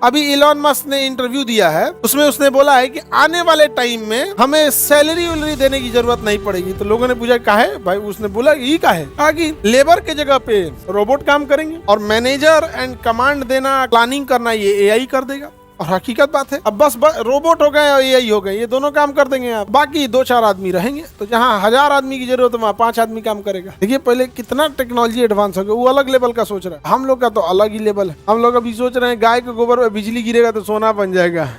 अभी Elon Musk ने interview दिया है, उसमें उसने बोला है कि आने वाले टाइम में हमें सैलरी वैलरी देने की जरूरत नहीं पड़ेगी। तो लोगों ने पूछा काहे भाई, उसने बोला ये काहे, कहा कि लेबर के जगह पे रोबोट काम करेंगे और मैनेजर एंड कमांड देना, प्लानिंग करना ये एआई कर देगा। और हकीकत बात है, अब बस रोबोट हो गए और एआई हो गए, ये दोनों काम कर देंगे आप, बाकी 2-4 आदमी रहेंगे। तो जहाँ 1000 आदमी की जरूरत है वहाँ 5 आदमी काम करेगा। देखिए पहले कितना टेक्नोलॉजी एडवांस हो गया, वो अलग लेवल का सोच रहा है, हम लोग का तो अलग ही लेवल है। हम लोग अभी सोच रहे हैं गाय के गोबर में बिजली गिरेगा तो सोना बन जाएगा।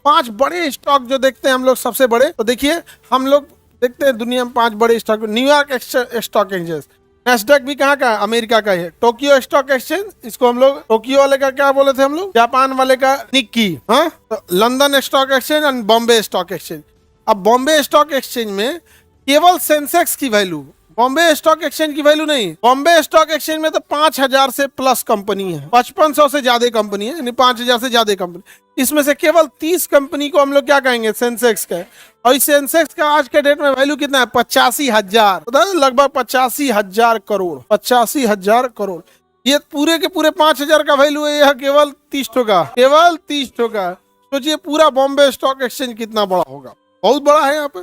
पांच बड़े स्टॉक जो देखते हैं हम लोग सबसे बड़े, तो देखिए हम लोग देखते हैं दुनिया में 5 बड़े stock. New York stock exchange, Nasdaq भी कहाँ का, अमेरिका का है। टोक्यो स्टॉक एक्सचेंज, इसको हम लोग टोक्यो वाले का क्या बोले थे हम लोग, जापान वाले का निक्की। हाँ, तो London stock exchange and Bombay stock exchange. अब बॉम्बे स्टॉक एक्सचेंज में केवल सेंसेक्स की वैल्यू, बॉम्बे स्टॉक एक्सचेंज की वैल्यू नहीं। बॉम्बे स्टॉक एक्सचेंज में तो 5000 से प्लस कंपनी है, 5500 से ज्यादा कंपनी है, यानी 5000 से ज्यादा कंपनी। इसमें से केवल 30 कंपनी को हम लोग क्या कहेंगे, सेंसेक्स का। और इस सेंसेक्स का आज के डेट में वैल्यू कितना है, 85,000, लगभग 85,000 करोड़, 85,000 करोड़। ये पूरे के पूरे 5000 का वैल्यू है, यह केवल 30 का, केवल 30 का। सोचिए पूरा बॉम्बे स्टॉक एक्सचेंज कितना बड़ा होगा, बहुत बड़ा है। यहाँ पे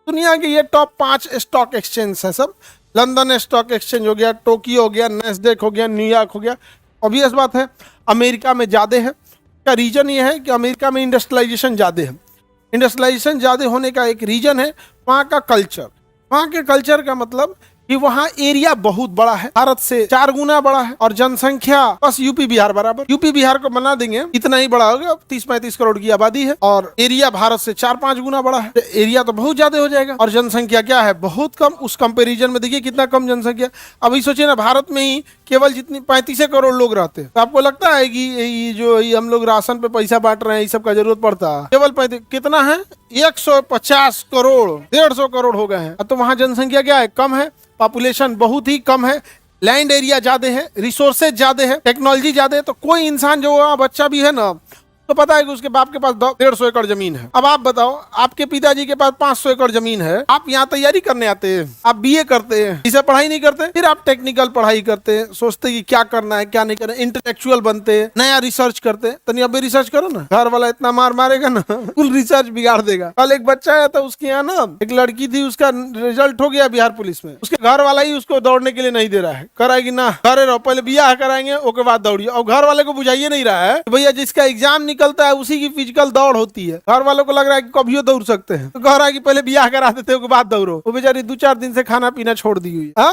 दुनिया के ये टॉप 5 स्टॉक एक्सचेंज है सब। लंदन स्टॉक एक्सचेंज हो गया, टोक्यो हो गया, नैस्डैक हो गया, न्यूयॉर्क हो गया। ऑब्वियस बात है अमेरिका में ज़्यादा है। का रीजन ये है कि अमेरिका में इंडस्ट्रियलाइजेशन ज़्यादा है। इंडस्ट्रियलाइजेशन ज़्यादा होने का एक रीजन है वहाँ का कल्चर। वहाँ के कल्चर का मतलब कि वहाँ एरिया बहुत बड़ा है, भारत से 4 गुना बड़ा है, और जनसंख्या बस यूपी बिहार बराबर। यूपी बिहार को बना देंगे इतना ही बड़ा होगा, 30-35 करोड़ की आबादी है, और एरिया भारत से 4-5 गुना बड़ा है। एरिया तो बहुत ज्यादा हो जाएगा, और जनसंख्या क्या है, बहुत कम। उस कंपेरिजन में देखिए कितना कम जनसंख्या। अभी सोचिए ना, भारत में ही केवल जितनी 35 करोड़ लोग रहते हैं, तो आपको लगता है कि ये जो हम लोग राशन पे पैसा बांट रहे हैं, इस सब का जरूरत पड़ता है? केवल 35, कितना है, 150 करोड़, 150 करोड़ हो गए हैं। तो वहाँ जनसंख्या क्या है, कम है, पॉपुलेशन बहुत ही कम है, लैंड एरिया ज्यादा है, रिसोर्सेज ज्यादा है, टेक्नोलॉजी ज्यादा है। तो कोई इंसान जो बच्चा भी है ना, तो पता है कि उसके बाप के पास 150 एकड़ जमीन है। अब आप बताओ, आपके पिताजी के पास 500 एकड़ जमीन है, आप यहाँ तैयारी करने आते हैं, आप बीए करते हैं, इसे पढ़ाई नहीं करते, फिर आप टेक्निकल पढ़ाई करते हैं, सोचते कि क्या करना है क्या नहीं करना, इंटेलेक्चुअल बनते हैं, नया रिसर्च करते हैं। तो अभी रिसर्च करो ना, घर वाला इतना मार मारेगा ना, फुल रिसर्च बिगाड़ देगा। कल एक बच्चा आया था, उसके यहाँ ना एक लड़की थी, उसका रिजल्ट हो गया बिहार पुलिस में, उसके घर वाला ही उसको दौड़ने के लिए नहीं दे रहा है, कराएगी ना, घरे रहो, पहले बियाह कराएंगे उसके बाद दौड़िए। और घर वाले को बुझाइए नहीं रहा है भैया जिसका एग्जाम निकलता है उसी की फिजिकल दौड़ होती है। घर वालों को लग रहा है कि कभी दौड़ सकते हैं, तो कह रहा है कि पहले बियाह करा देते हो के बाद दौड़ो। वो बेचारी 2-4 दिन से खाना पीना छोड़ दी हुई है।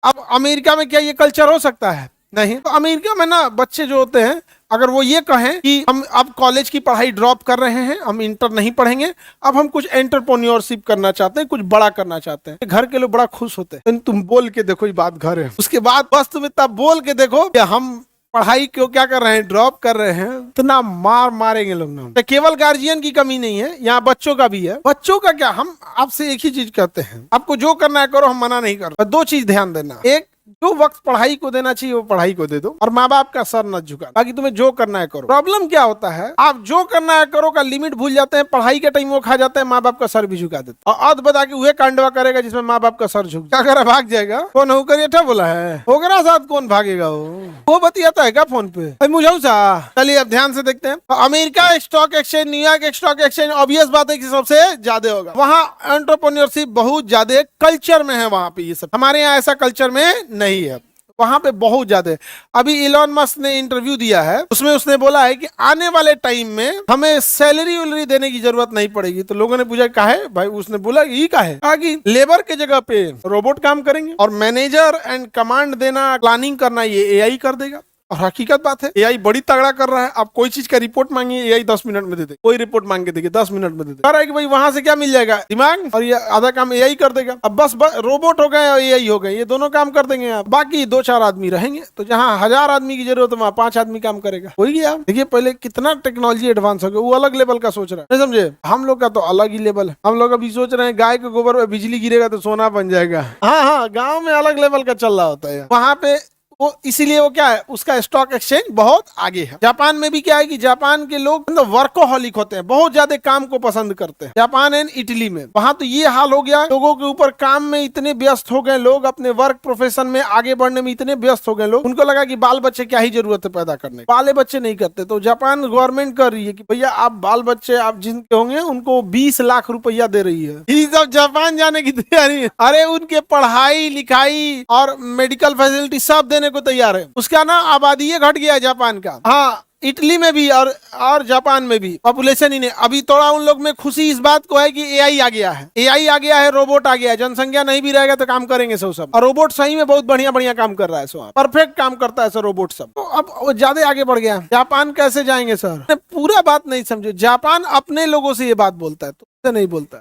अब अमेरिका में क्या ये कल्चर हो सकता है? नहीं। तो अमेरिका में ना बच्चे जो होते हैं, अगर वो ये कहें कि हम अब कॉलेज की पढ़ाई ड्रॉप कर रहे हैं, हम इंटर नहीं पढ़ेंगे, अब हम कुछ एंटरप्रेन्योरशिप करना चाहते हैं, कुछ बड़ा करना चाहते हैं, घर के लोग बड़ा खुश होते हैं। तुम बोल के देखो ये बात घर है, उसके बाद बस तुम इतना बोल के देखो कि हम पढ़ाई क्यों क्या कर रहे हैं, ड्रॉप कर रहे हैं, इतना मार मारेंगे लोग ना। तो केवल गार्जियन की कमी नहीं है, यहाँ बच्चों का भी है। बच्चों का क्या, हम आपसे एक ही चीज कहते हैं, आपको जो करना है करो, हम मना नहीं कर। 2 चीज ध्यान देना, एक जो वक्त पढ़ाई को देना चाहिए वो पढ़ाई को दे दो, और माँ बाप का सर न झुका, बाकी तुम्हें जो करना है करो। प्रॉब्लम क्या होता है, आप जो करना है करो का लिमिट भूल जाते हैं, पढ़ाई के टाइम वो खा जाते हैं, माँ बाप का सर भी झुका देते, और अध बता के वह कांडवा करेगा जिसमें माँ बाप का सर झुक, क्या करे, भाग जाएगा। कौन हो कर बोला है, होगरा साथ कौन भागेगा, वो बतियाता है क्या फोन पे, मुझे सा। चलिए अब ध्यान से देखते हैं। America stock exchange, New York stock exchange, obvious बात है कि सबसे ज्यादा होगा। वहाँ एंटरप्रेन्योरशिप बहुत ज्यादा कल्चर में है, वहाँ पे ये सब। हमारे यहाँ ऐसा कल्चर में नहीं है, वहां पे बहुत ज्यादा है। अभी इलॉन मस्क ने इंटरव्यू दिया है, उसमें उसने बोला है कि आने वाले टाइम में हमें सैलरी वैलरी देने की जरूरत नहीं पड़ेगी। तो लोगों ने पूछा काहे भाई, उसने बोला ये काहे, कहा कि लेबर के जगह पे रोबोट काम करेंगे और मैनेजर एंड कमांड देना, प्लानिंग करना ये एआई कर देगा। और हकीकत बात है, एआई बड़ी तगड़ा कर रहा है। आप कोई चीज का रिपोर्ट मांगिए, एआई 10 मिनट में दे दे। कोई रिपोर्ट मांग के देखिए 10 मिनट में दे दे। कह रहा है कि भाई वहां से क्या मिल जाएगा, दिमाग, और ये आधा काम एआई कर देगा। अब बस रोबोट हो गए और एआई हो गए, ये दोनों काम कर देंगे आप, बाकी 2-4 आदमी रहेंगे। तो जहां 1000 आदमी की जरूरत है वहां 5 आदमी काम करेगा। हो गया। देखिए पहले कितना टेक्नोलॉजी एडवांस हो गया, वो अलग लेवल का सोच रहा है, नहीं समझे। हम लोग का तो अलग ही लेवल है। हम लोग अभी सोच रहे हैं गाय के गोबर में बिजली गिरेगा तो सोना बन जाएगा। हाँ हाँ, गाँव में अलग लेवल का चल रहा होता है वहां पे। वो इसीलिए वो क्या है, उसका स्टॉक एक्सचेंज बहुत आगे है। जापान में भी क्या है कि जापान के लोग मतलब वर्कोहॉलिक होते हैं, बहुत ज्यादा काम को पसंद करते हैं। जापान एंड इटली में, वहां तो ये हाल हो गया, लोगों के ऊपर काम में इतने व्यस्त हो गए लोग, अपने वर्क प्रोफेशन में आगे बढ़ने में इतने व्यस्त हो गए लोग, उनको लगा कि बाल बच्चे क्या ही जरूरत है पैदा करने, बाले बच्चे नहीं करते। तो जापान गवर्नमेंट कर रही है कि भैया आप बाल बच्चे आप जिनके होंगे उनको 20 लाख रुपया दे रही है। ये सब जापान जाने की तैयारी है। अरे उनके पढ़ाई लिखाई और मेडिकल फैसिलिटी सब देने को तैयार है। उसका ना आबादी घट गया है जापान का। हाँ, इटली में भी और जापान में भी पॉपुलेशन ही नहीं। अभी थोड़ा उन लोग में खुशी इस बात को है कि एआई आ गया है, एआई आ गया है, रोबोट आ गया है। जनसंख्या नहीं भी रहेगा तो काम करेंगे सब। और रोबोट सही में बहुत बढ़िया बढ़िया काम कर रहा है, सो परफेक्ट काम करता है सर रोबोट सब। तो अब वो ज्यादा आगे बढ़ गया। जापान कैसे जाएंगे सर, पूरा बात नहीं समझे। जापान अपने लोगों से ये बात बोलता है, तो नहीं बोलता है।